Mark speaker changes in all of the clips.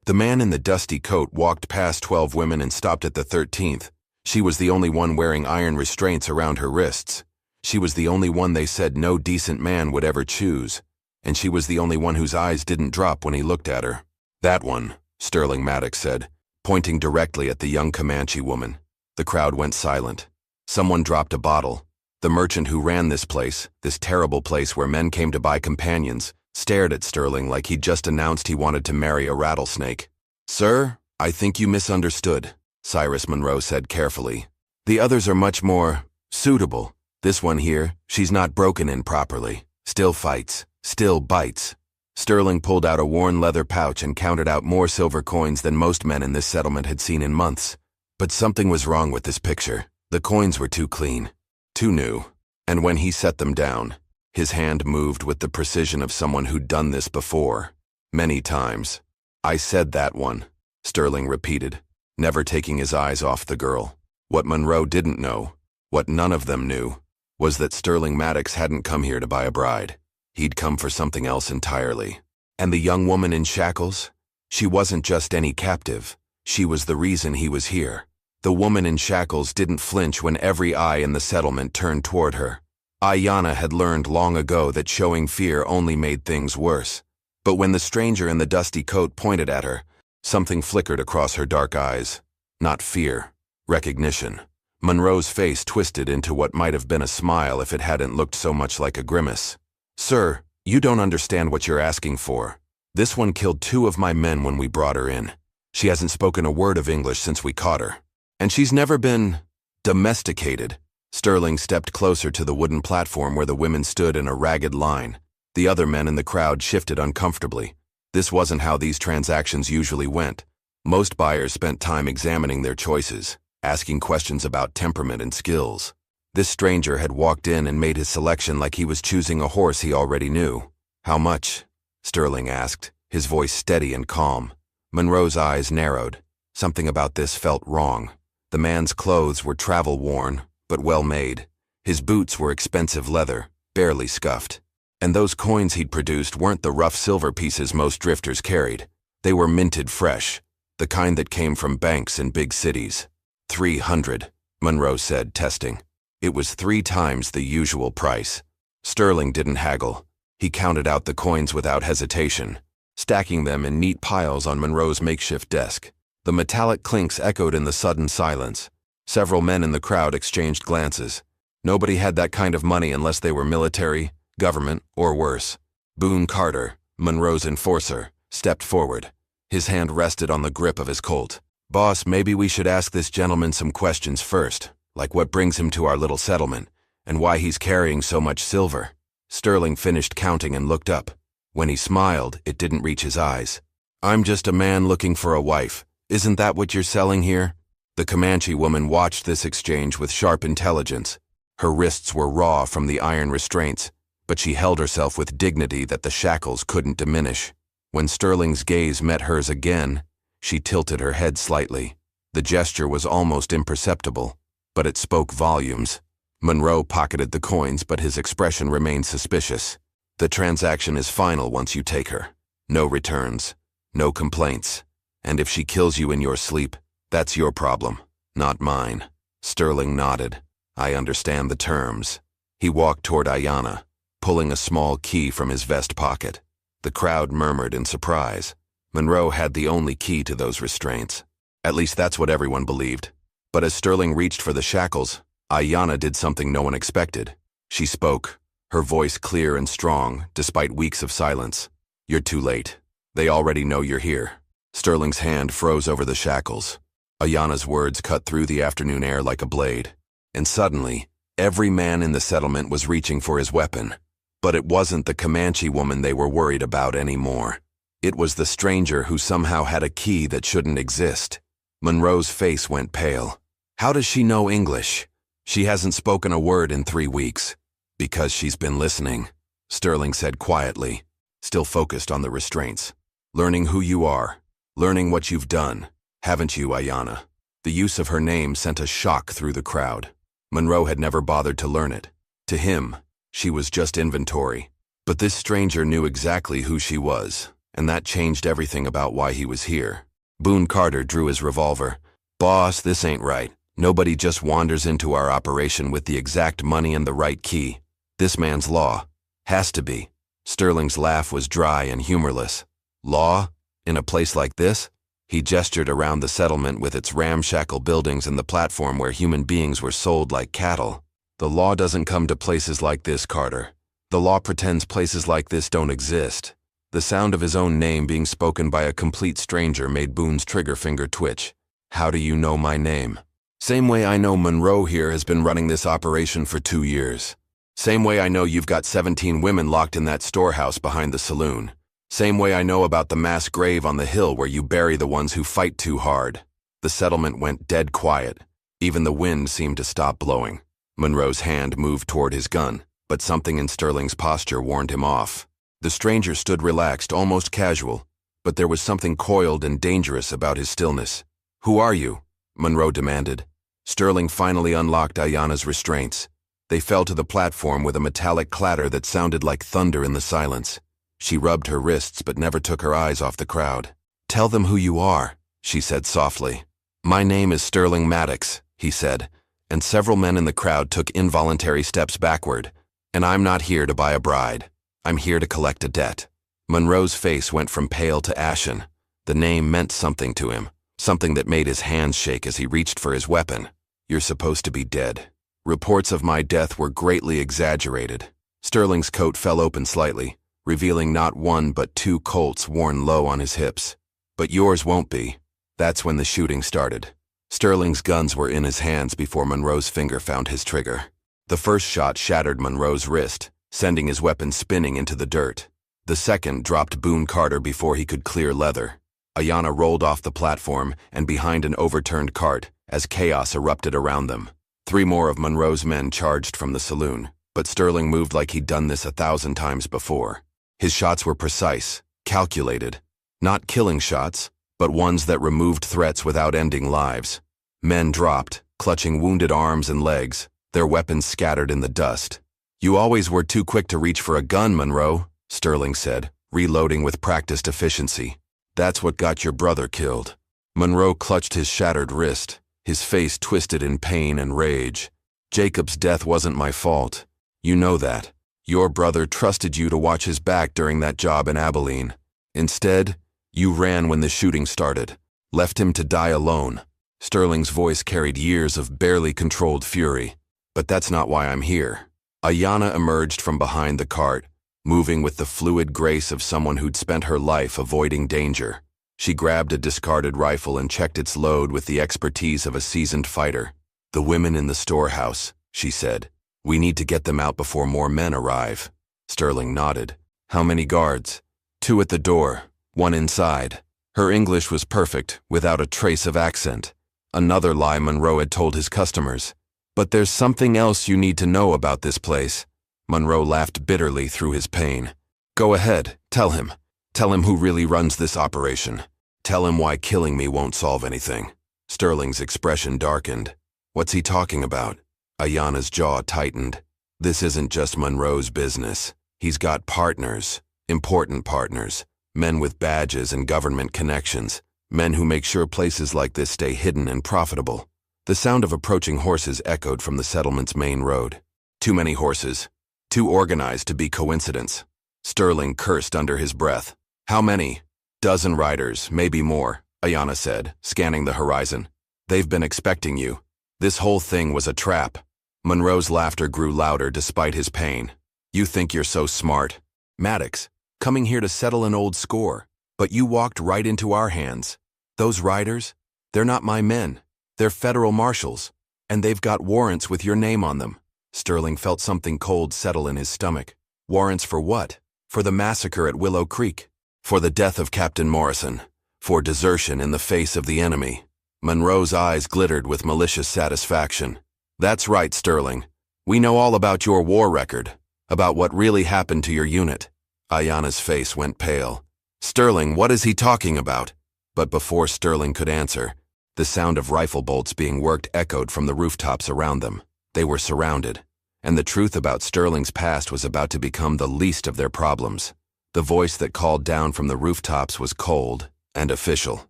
Speaker 1: The man in the dusty coat walked past 12 women and stopped at the 13th. She was the only one wearing iron restraints around her wrists. She was the only one they said no decent man would ever choose. And she was the only one whose eyes didn't drop when he looked at her. "That one," Sterling Maddox said, pointing directly at the young Comanche woman. The crowd went silent. Someone dropped a bottle. The merchant who ran this place, this terrible place where men came to buy companions, stared at Sterling like he'd just announced he wanted to marry a rattlesnake. "Sir, I think you misunderstood," Cyrus Monroe said carefully. "The others are much more suitable. This one here, she's not broken in properly. Still fights, still bites." Sterling pulled out a worn leather pouch and counted out more silver coins than most men in this settlement had seen in months. But something was wrong with this picture. The coins were too clean, too new. And when he set them down, his hand moved with the precision of someone who'd done this before, many times. "I said that one," Sterling repeated, never taking his eyes off the girl. What Monroe didn't know, what none of them knew, was that Sterling Maddox hadn't come here to buy a bride. He'd come for something else entirely. And the young woman in shackles? She wasn't just any captive. She was the reason he was here. The woman in shackles didn't flinch when every eye in the settlement turned toward her. Ayanna had learned long ago that showing fear only made things worse. But when the stranger in the dusty coat pointed at her, something flickered across her dark eyes. Not fear, recognition. Monroe's face twisted into what might have been a smile if it hadn't looked so much like a grimace. "Sir, you don't understand what you're asking for. This one killed 2 of my men when we brought her in. She hasn't spoken a word of English since we caught her. And she's never been domesticated." Sterling stepped closer to the wooden platform where the women stood in a ragged line. The other men in the crowd shifted uncomfortably. This wasn't how these transactions usually went. Most buyers spent time examining their choices, asking questions about temperament and skills. This stranger had walked in and made his selection like he was choosing a horse he already knew. "How much?" Sterling asked, his voice steady and calm. Monroe's eyes narrowed. Something about this felt wrong. The man's clothes were travel-worn, but well-made. His boots were expensive leather, barely scuffed. And those coins he'd produced weren't the rough silver pieces most drifters carried. They were minted fresh, the kind that came from banks in big cities. 300, Monroe said, testing. It was 3 times the usual price. Sterling didn't haggle. He counted out the coins without hesitation, stacking them in neat piles on Monroe's makeshift desk. The metallic clinks echoed in the sudden silence. Several men in the crowd exchanged glances. Nobody had that kind of money unless they were military, government, or worse. Boone Carter, Monroe's enforcer, stepped forward. His hand rested on the grip of his Colt. "Boss, maybe we should ask this gentleman some questions first, like what brings him to our little settlement, and why he's carrying so much silver." Sterling finished counting and looked up. When he smiled, it didn't reach his eyes. "I'm just a man looking for a wife. Isn't that what you're selling here?" The Comanche woman watched this exchange with sharp intelligence. Her wrists were raw from the iron restraints, but she held herself with dignity that the shackles couldn't diminish. When Sterling's gaze met hers again, she tilted her head slightly. The gesture was almost imperceptible, but it spoke volumes. Monroe pocketed the coins, but his expression remained suspicious. "The transaction is final once you take her. No returns, no complaints. And if she kills you in your sleep, that's your problem, not mine." Sterling nodded. "I understand the terms." He walked toward Ayanna, pulling a small key from his vest pocket. The crowd murmured in surprise. Monroe had the only key to those restraints. At least that's what everyone believed. But as Sterling reached for the shackles, Ayanna did something no one expected. She spoke, her voice clear and strong, despite weeks of silence. "You're too late. They already know you're here." Sterling's hand froze over the shackles. Ayanna's words cut through the afternoon air like a blade. And suddenly, every man in the settlement was reaching for his weapon. But it wasn't the Comanche woman they were worried about anymore. It was the stranger who somehow had a key that shouldn't exist. Monroe's face went pale. "How does she know English? She hasn't spoken a word in 3 weeks." "Because she's been listening," Sterling said quietly, still focused on the restraints. "Learning who you are. Learning what you've done. Haven't you, Ayanna?" The use of her name sent a shock through the crowd. Monroe had never bothered to learn it. To him, she was just inventory. But this stranger knew exactly who she was. and that changed everything about why he was here. Boone Carter drew his revolver. "Boss, this ain't right. Nobody just wanders into our operation with the exact money and the right key. This man's law. Has to be." Sterling's laugh was dry and humorless. "Law? In a place like this?" He gestured around the settlement with its ramshackle buildings and the platform where human beings were sold like cattle. "The law doesn't come to places like this, Carter. The law pretends places like this don't exist." The sound of his own name being spoken by a complete stranger made Boone's trigger finger twitch. "How do you know my name?" "Same way I know Monroe here has been running this operation for 2 years. Same way I know you've got 17 women locked in that storehouse behind the saloon. Same way I know about the mass grave on the hill where you bury the ones who fight too hard." The settlement went dead quiet. Even the wind seemed to stop blowing. Monroe's hand moved toward his gun, but something in Sterling's posture warned him off. The stranger stood relaxed, almost casual, but there was something coiled and dangerous about his stillness. "Who are you?" Monroe demanded. Sterling finally unlocked Ayanna's restraints. They fell to the platform with a metallic clatter that sounded like thunder in the silence. She rubbed her wrists but never took her eyes off the crowd. "Tell them who you are," she said softly. "My name is Sterling Maddox," he said, and several men in the crowd took involuntary steps backward. "And I'm not here to buy a bride. I'm here to collect a debt." Monroe's face went from pale to ashen. The name meant something to him, something that made his hands shake as he reached for his weapon. "You're supposed to be dead. Reports of my death were greatly exaggerated." Sterling's coat fell open slightly, revealing not one but 2 Colts worn low on his hips. "But yours won't be." That's when the shooting started. Sterling's guns were in his hands before Monroe's finger found his trigger. The first shot shattered Monroe's wrist, sending his weapon spinning into the dirt. The second dropped Boone Carter before he could clear leather. Ayanna rolled off the platform and behind an overturned cart as chaos erupted around them. 3 more of Monroe's men charged from the saloon, but Sterling moved like he'd done this 1,000 times before. His shots were precise, calculated. Not killing shots, but ones that removed threats without ending lives. Men dropped, clutching wounded arms and legs, their weapons scattered in the dust. "You always were too quick to reach for a gun, Monroe," Sterling said, reloading with practiced efficiency. "That's what got your brother killed." Monroe clutched his shattered wrist, his face twisted in pain and rage. "Jacob's death wasn't my fault. You know that. Your brother trusted you to watch his back during that job in Abilene. Instead, you ran when the shooting started, left him to die alone." Sterling's voice carried years of barely controlled fury. "But that's not why I'm here." Ayanna emerged from behind the cart, moving with the fluid grace of someone who'd spent her life avoiding danger. She grabbed a discarded rifle and checked its load with the expertise of a seasoned fighter. "The women in the storehouse," she said. "We need to get them out before more men arrive." Sterling nodded. "How many guards?" "2 at the door, 1 inside." Her English was perfect, without a trace of accent. Another lie Monroe had told his customers. "But there's something else you need to know about this place." Monroe laughed bitterly through his pain. "Go ahead, tell him. Tell him who really runs this operation. Tell him why killing me won't solve anything." Sterling's expression darkened. "What's he talking about?" Ayanna's jaw tightened. "This isn't just Monroe's business. He's got partners, important partners, men with badges and government connections, men who make sure places like this stay hidden and profitable." The sound of approaching horses echoed from the settlement's main road. Too many horses. Too organized to be coincidence. Sterling cursed under his breath. "How many?" "Dozen riders, maybe more," Ayanna said, scanning the horizon. "They've been expecting you. This whole thing was a trap." Monroe's laughter grew louder despite his pain. "You think you're so smart. Maddox, coming here to settle an old score. But you walked right into our hands. Those riders, they're not my men. They're federal marshals, and they've got warrants with your name on them." Sterling felt something cold settle in his stomach. Warrants for what? For the massacre at Willow Creek. For the death of Captain Morrison. For desertion in the face of the enemy. Monroe's eyes glittered with malicious satisfaction. "That's right, Sterling. We know all about your war record, about what really happened to your unit." Ayanna's face went pale. "Sterling, what is he talking about?" But before Sterling could answer, the sound of rifle bolts being worked echoed from the rooftops around them. They were surrounded, and the truth about Sterling's past was about to become the least of their problems. The voice that called down from the rooftops was cold and official.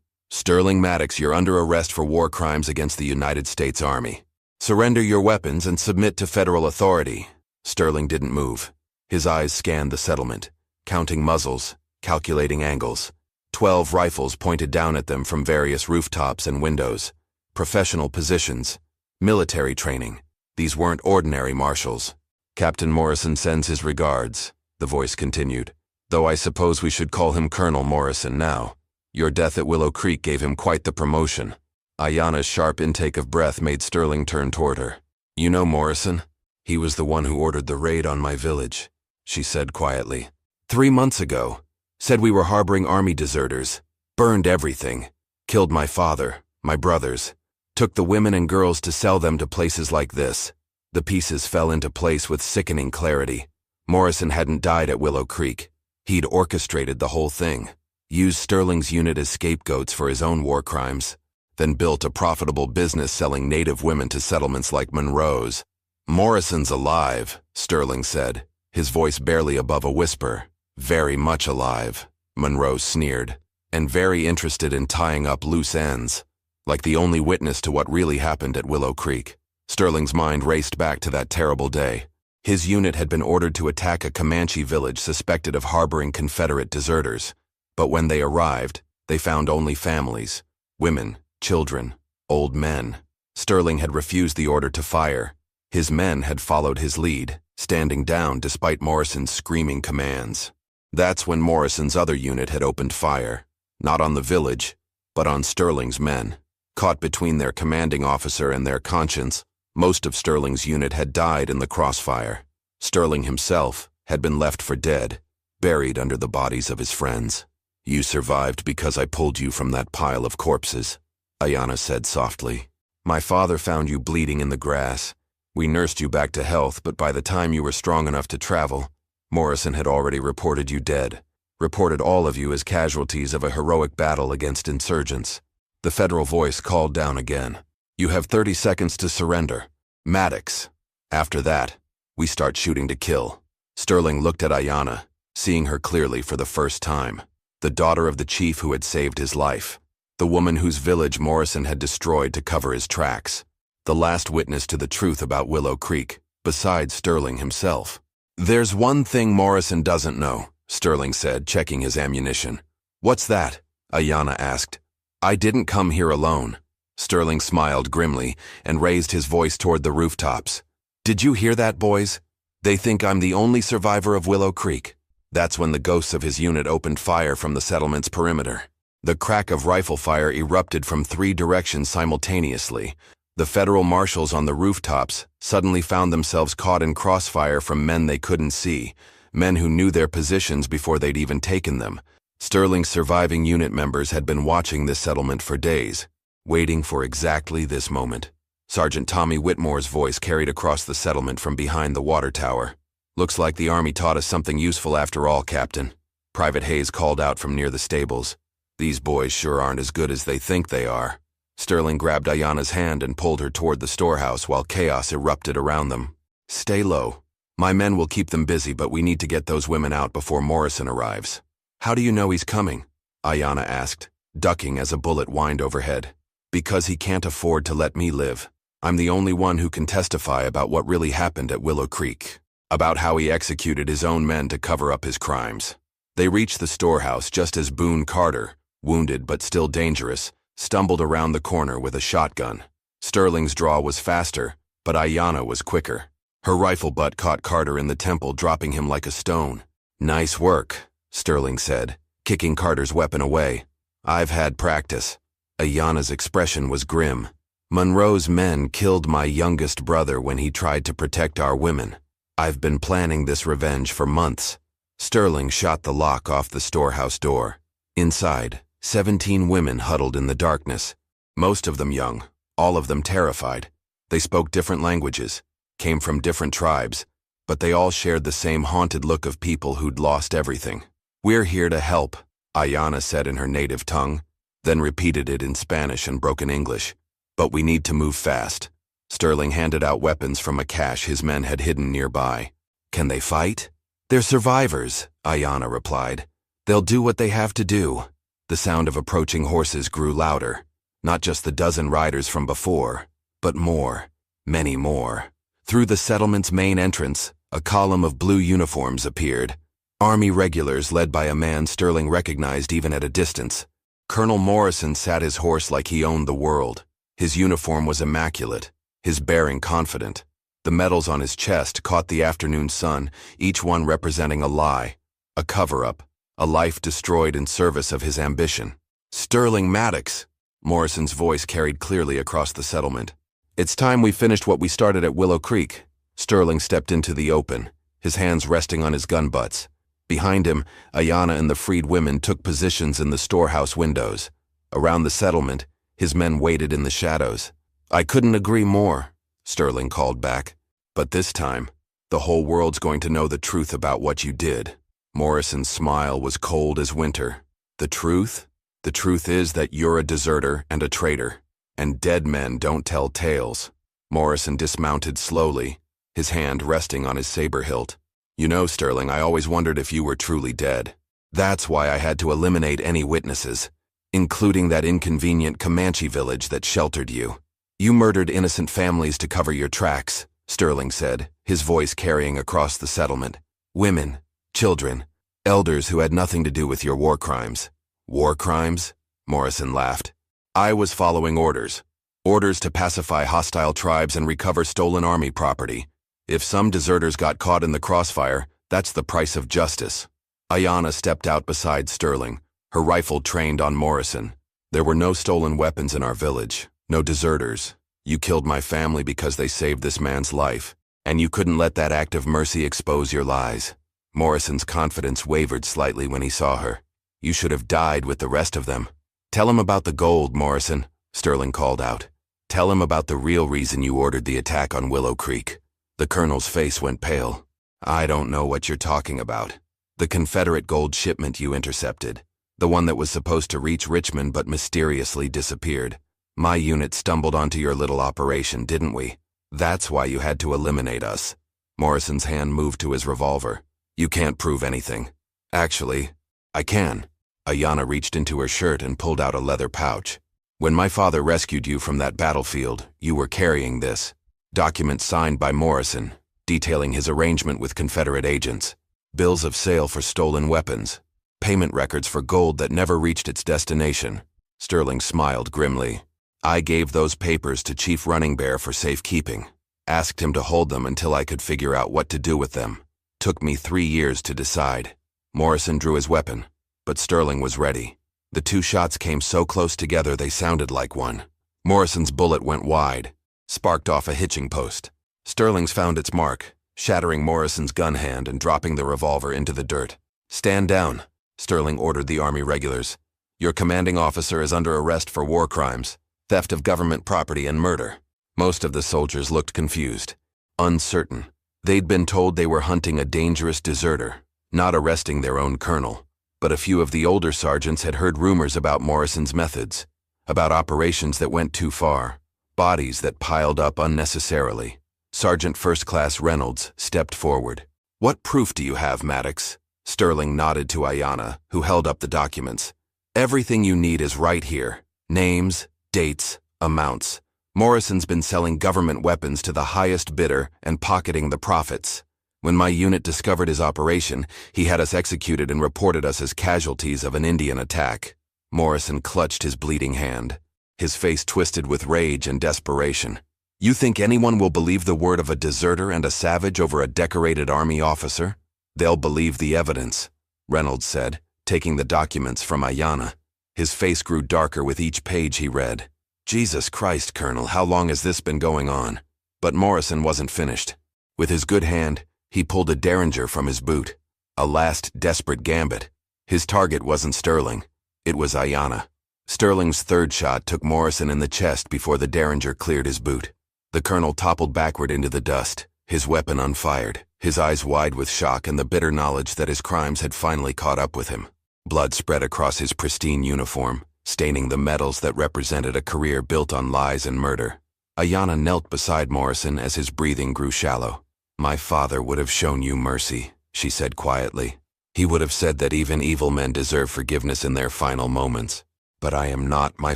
Speaker 1: Sterling Maddox, you're under arrest for war crimes against the United States Army. Surrender your weapons and submit to federal authority. Sterling didn't move. His eyes scanned the settlement, counting muzzles, calculating angles. 12 rifles pointed down at them from various rooftops and windows. Professional positions. Military training. These weren't ordinary marshals. Captain Morrison sends his regards, the voice continued. Though I suppose we should call him Colonel Morrison now. Your death at Willow Creek gave him quite the promotion. Ayanna's sharp intake of breath made Sterling turn toward her. You know Morrison? He was the one who ordered the raid on my village, she said quietly. 3 months ago. Said we were harboring army deserters. Burned everything. Killed my father, my brothers. Took the women and girls to sell them to places like this. The pieces fell into place with sickening clarity. Morrison hadn't died at Willow Creek. He'd orchestrated the whole thing. Used Sterling's unit as scapegoats for his own war crimes. Then built a profitable business selling native women to settlements like Monroe's. Morrison's alive, Sterling said, his voice barely above a whisper. Very much alive, Monroe sneered, and very interested in tying up loose ends. Like the only witness to what really happened at Willow Creek. Sterling's mind raced back to that terrible day. His unit had been ordered to attack a Comanche village suspected of harboring Confederate deserters. But when they arrived, they found only families. Women, children, old men. Sterling had refused the order to fire. His men had followed his lead, standing down despite Morrison's screaming commands. That's when Morrison's other unit had opened fire. Not on the village, but on Sterling's men. Caught between their commanding officer and their conscience, most of Sterling's unit had died in the crossfire. Sterling himself had been left for dead, buried under the bodies of his friends. You survived because I pulled you from that pile of corpses, Ayanna said softly. My father found you bleeding in the grass. We nursed you back to health, but by the time you were strong enough to travel, Morrison had already reported you dead. Reported all of you as casualties of a heroic battle against insurgents. The federal voice called down again. You have 30 seconds to surrender. Maddox. After that, we start shooting to kill. Sterling looked at Ayanna, seeing her clearly for the first time. The daughter of the chief who had saved his life. The woman whose village Morrison had destroyed to cover his tracks. The last witness to the truth about Willow Creek, besides Sterling himself. There's one thing Morrison doesn't know, Sterling said, checking his ammunition. What's that? Ayanna asked. I didn't come here alone. Sterling smiled grimly and raised his voice toward the rooftops. Did you hear that, boys? They think I'm the only survivor of Willow Creek. That's when the ghosts of his unit opened fire from the settlement's perimeter. The crack of rifle fire erupted from 3 directions simultaneously. The federal marshals on the rooftops suddenly found themselves caught in crossfire from men they couldn't see, men who knew their positions before they'd even taken them. Sterling's surviving unit members had been watching this settlement for days, waiting for exactly this moment. Sergeant Tommy Whitmore's voice carried across the settlement from behind the water tower. Looks like the Army taught us something useful after all, Captain. Private Hayes called out from near the stables. These boys sure aren't as good as they think they are. Sterling grabbed Ayanna's hand and pulled her toward the storehouse while chaos erupted around them. Stay low. My men will keep them busy, but we need to get those women out before Morrison arrives. How do you know he's coming? Ayanna asked, ducking as a bullet whined overhead. Because he can't afford to let me live. I'm the only one who can testify about what really happened at Willow Creek. About how he executed his own men to cover up his crimes. They reached the storehouse just as Boone Carter, wounded but still dangerous, stumbled around the corner with a shotgun. Sterling's draw was faster, but Ayanna was quicker. Her rifle butt caught Carter in the temple, dropping him like a stone. Nice work, Sterling said, kicking Carter's weapon away. I've had practice. Ayanna's expression was grim. Monroe's men killed my youngest brother when he tried to protect our women. I've been planning this revenge for months. Sterling shot the lock off the storehouse door. Inside, 17 women huddled in the darkness. Most of them young, all of them terrified. They spoke different languages, came from different tribes, but they all shared the same haunted look of people who'd lost everything. We're here to help, Ayanna said in her native tongue, then repeated it in Spanish and broken English. But we need to move fast. Sterling handed out weapons from a cache his men had hidden nearby. Can they fight? They're survivors, Ayanna replied. They'll do what they have to do. The sound of approaching horses grew louder. Not just the dozen riders from before, but more, many more. Through the settlement's main entrance, a column of blue uniforms appeared. Army regulars led by a man Sterling recognized even at a distance. Colonel Morrison sat his horse like he owned the world. His uniform was immaculate, his bearing confident. The medals on his chest caught the afternoon sun, each one representing a lie, a cover-up, a life destroyed in service of his ambition. Sterling Maddox, Morrison's voice carried clearly across the settlement. It's time we finished what we started at Willow Creek. Sterling stepped into the open, his hands resting on his gun butts. Behind him, Ayanna and the freed women took positions in the storehouse windows. Around the settlement, his men waited in the shadows. I couldn't agree more, Sterling called back. But this time, the whole world's going to know the truth about what you did. Morrison's smile was cold as winter. The truth? The truth is that you're a deserter and a traitor, and dead men don't tell tales. Morrison dismounted slowly, his hand resting on his saber hilt. You know, Sterling, I always wondered if you were truly dead. That's why I had to eliminate any witnesses, including that inconvenient Comanche village that sheltered you. You murdered innocent families to cover your tracks, Sterling said, his voice carrying across the settlement. Women, children, elders who had nothing to do with your war crimes. War crimes? Morrison laughed. I was following orders. Orders to pacify hostile tribes and recover stolen army property. If some deserters got caught in the crossfire, that's the price of justice. Ayanna stepped out beside Sterling, her rifle trained on Morrison. There were no stolen weapons in our village, no deserters. You killed my family because they saved this man's life, and you couldn't let that act of mercy expose your lies. Morrison's confidence wavered slightly when he saw her. You should have died with the rest of them. Tell him about the gold, Morrison, Sterling called out. Tell him about the real reason you ordered the attack on Willow Creek. The colonel's face went pale. I don't know what you're talking about. The Confederate gold shipment you intercepted. The one that was supposed to reach Richmond but mysteriously disappeared. My unit stumbled onto your little operation, didn't we? That's why you had to eliminate us. Morrison's hand moved to his revolver. You can't prove anything. Actually, I can. Ayanna reached into her shirt and pulled out a leather pouch. When my father rescued you from that battlefield, you were carrying this. Document signed by Morrison, detailing his arrangement with Confederate agents. Bills of sale for stolen weapons. Payment records for gold that never reached its destination. Sterling smiled grimly. I gave those papers to Chief Running Bear for safekeeping. Asked him to hold them until I could figure out what to do with them. Took me 3 years to decide. Morrison drew his weapon, but Sterling was ready. The two shots came so close together they sounded like one. Morrison's bullet went wide, sparked off a hitching post. Sterling's found its mark, shattering Morrison's gun hand and dropping the revolver into the dirt. Stand down, Sterling ordered the Army regulars. Your commanding officer is under arrest for war crimes, theft of government property, and murder. Most of the soldiers looked confused, uncertain. They'd been told they were hunting a dangerous deserter, not arresting their own colonel. But a few of the older sergeants had heard rumors about Morrison's methods, about operations that went too far, bodies that piled up unnecessarily. Sergeant First Class Reynolds stepped forward. What proof do you have, Maddox? Sterling nodded to Ayanna, who held up the documents. Everything you need is right here. Names, dates, amounts. Morrison's been selling government weapons to the highest bidder and pocketing the profits. When my unit discovered his operation, he had us executed and reported us as casualties of an Indian attack. Morrison clutched his bleeding hand. His face twisted with rage and desperation. You think anyone will believe the word of a deserter and a savage over a decorated Army officer? They'll believe the evidence, Reynolds said, taking the documents from Ayanna. His face grew darker with each page he read. Jesus Christ, Colonel, how long has this been going on? But Morrison wasn't finished. With his good hand, he pulled a derringer from his boot. A last desperate gambit. His target wasn't Sterling. It was Ayanna. Sterling's third shot took Morrison in the chest before the derringer cleared his boot. The colonel toppled backward into the dust, his weapon unfired, his eyes wide with shock and the bitter knowledge that his crimes had finally caught up with him. Blood spread across his pristine uniform, staining the medals that represented a career built on lies and murder. Ayanna knelt beside Morrison as his breathing grew shallow. My father would have shown you mercy, she said quietly. He would have said that even evil men deserve forgiveness in their final moments. But I am not my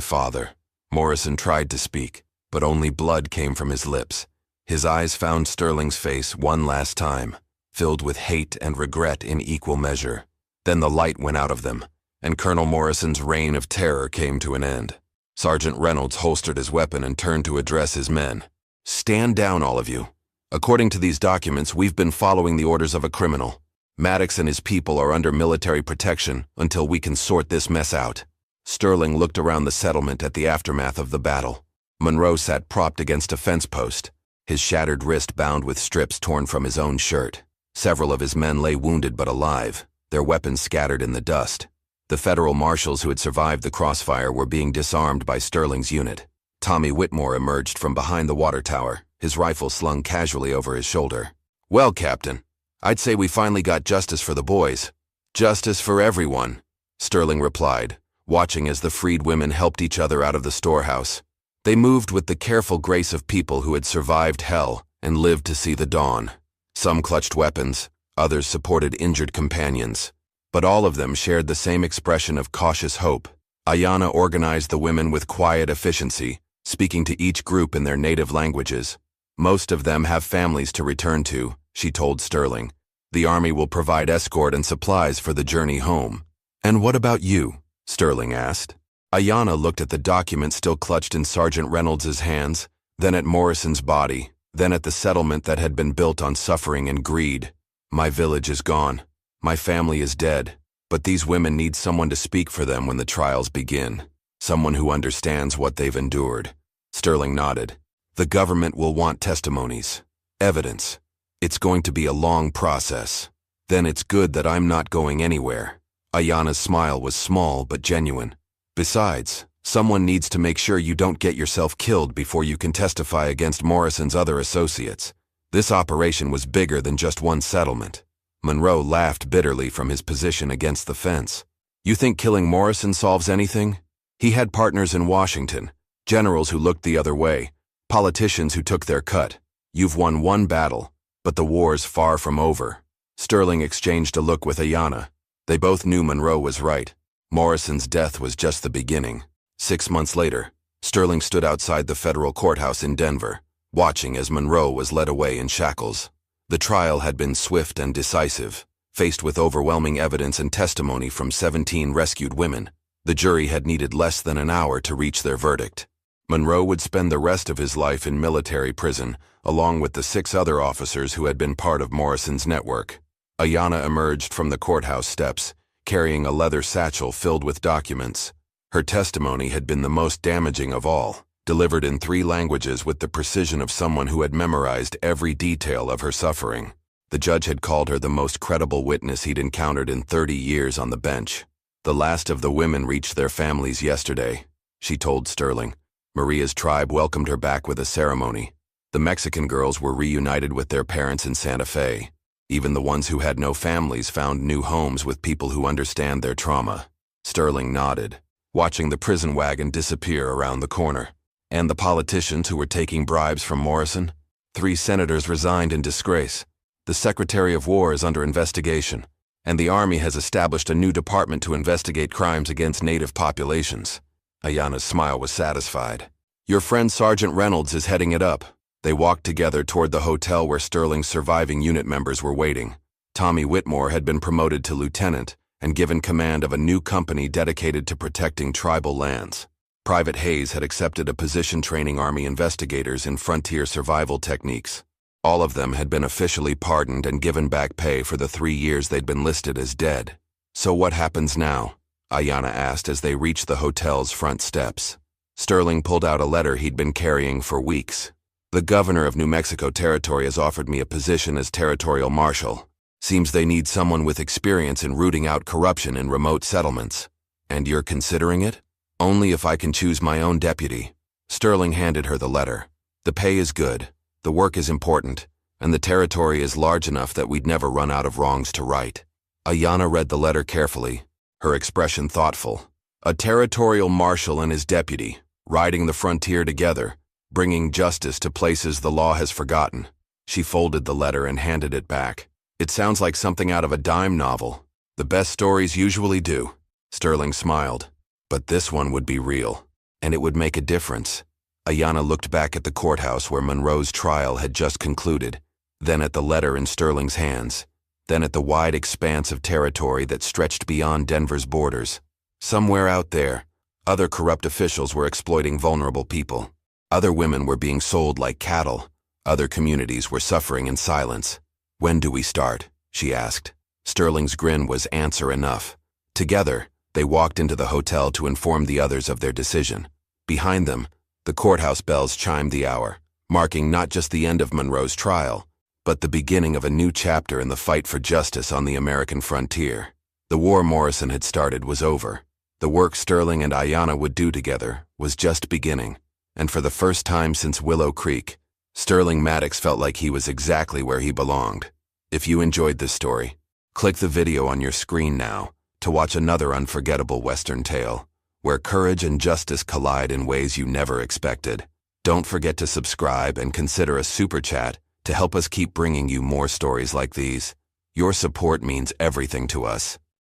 Speaker 1: father. Morrison tried to speak, but only blood came from his lips. His eyes found Sterling's face one last time, filled with hate and regret in equal measure. Then the light went out of them, and Colonel Morrison's reign of terror came to an end. Sergeant Reynolds holstered his weapon and turned to address his men. "Stand down, all of you. According to these documents, we've been following the orders of a criminal. Maddox and his people are under military protection until we can sort this mess out." Sterling looked around the settlement at the aftermath of the battle. Monroe sat propped against a fence post, his shattered wrist bound with strips torn from his own shirt. Several of his men lay wounded but alive, their weapons scattered in the dust. The federal marshals who had survived the crossfire were being disarmed by Sterling's unit. Tommy Whitmore emerged from behind the water tower, his rifle slung casually over his shoulder. "Well, Captain, I'd say we finally got justice for the boys." "Justice for everyone," Sterling replied, watching as the freed women helped each other out of the storehouse. They moved with the careful grace of people who had survived hell and lived to see the dawn. Some clutched weapons, others supported injured companions, but all of them shared the same expression of cautious hope. Ayanna organized the women with quiet efficiency, speaking to each group in their native languages. "Most of them have families to return to," she told Sterling. "The army will provide escort and supplies for the journey home." "And what about you?" Sterling asked. Ayanna looked at the document still clutched in Sergeant Reynolds's hands, then at Morrison's body, then at the settlement that had been built on suffering and greed. "My village is gone. My family is dead. But these women need someone to speak for them when the trials begin. Someone who understands what they've endured." Sterling nodded. "The government will want testimonies. Evidence. It's going to be a long process. Then it's good that I'm not going anywhere." Ayanna's smile was small but genuine. "Besides, someone needs to make sure you don't get yourself killed before you can testify against Morrison's other associates. This operation was bigger than just one settlement." Monroe laughed bitterly from his position against the fence. "You think killing Morrison solves anything? He had partners in Washington, generals who looked the other way, politicians who took their cut. You've won one battle, but the war's far from over." Sterling exchanged a look with Ayanna. They both knew Monroe was right. Morrison's death was just the beginning. 6 months later, Sterling stood outside the federal courthouse in Denver, watching as Monroe was led away in shackles. The trial had been swift and decisive. Faced with overwhelming evidence and testimony from 17 rescued women, the jury had needed less than an hour to reach their verdict. Monroe would spend the rest of his life in military prison, along with the 6 other officers who had been part of Morrison's network. Ayanna emerged from the courthouse steps, carrying a leather satchel filled with documents. Her testimony had been the most damaging of all, delivered in 3 languages with the precision of someone who had memorized every detail of her suffering. The judge had called her the most credible witness he'd encountered in 30 years on the bench. "The last of the women reached their families yesterday," she told Sterling. "Maria's tribe welcomed her back with a ceremony. The Mexican girls were reunited with their parents in Santa Fe. Even the ones who had no families found new homes with people who understand their trauma." Sterling nodded, watching the prison wagon disappear around the corner. "And the politicians who were taking bribes from Morrison? 3 senators resigned in disgrace. The Secretary of War is under investigation, and the Army has established a new department to investigate crimes against native populations." Ayanna's smile was satisfied. "Your friend Sergeant Reynolds is heading it up." They walked together toward the hotel where Sterling's surviving unit members were waiting. Tommy Whitmore had been promoted to lieutenant and given command of a new company dedicated to protecting tribal lands. Private Hayes had accepted a position training Army investigators in frontier survival techniques. All of them had been officially pardoned and given back pay for the 3 years they'd been listed as dead. "So what happens now?" Ayanna asked as they reached the hotel's front steps. Sterling pulled out a letter he'd been carrying for weeks. "The governor of New Mexico Territory has offered me a position as territorial marshal. Seems they need someone with experience in rooting out corruption in remote settlements. And you're considering it?" "Only if I can choose my own deputy." Sterling handed her the letter. "The pay is good, the work is important, and the territory is large enough that we'd never run out of wrongs to right." Ayanna read the letter carefully, her expression thoughtful. A territorial marshal and his deputy, riding the frontier together, bringing justice to places the law has forgotten. She folded the letter and handed it back. It sounds like something out of a dime novel. The best stories usually do. Sterling smiled. But this one would be real. And it would make a difference. Ayanna looked back at the courthouse where Monroe's trial had just concluded, then at the letter in Sterling's hands, then at the wide expanse of territory that stretched beyond Denver's borders. Somewhere out there, other corrupt officials were exploiting vulnerable people. Other women were being sold like cattle. Other communities were suffering in silence. "When do we start?" she asked. Sterling's grin was answer enough. Together, they walked into the hotel to inform the others of their decision. Behind them, the courthouse bells chimed the hour, marking not just the end of Monroe's trial, but the beginning of a new chapter in the fight for justice on the American frontier. The war Morrison had started was over. The work Sterling and Ayanna would do together was just beginning. And for the first time since Willow Creek, Sterling Maddox felt like he was exactly where he belonged. If you enjoyed this story, click the video on your screen now to watch another unforgettable Western tale, where courage and justice collide in ways you never expected. Don't forget to subscribe and consider a super chat to help us keep bringing you more stories like these. Your support means everything to us.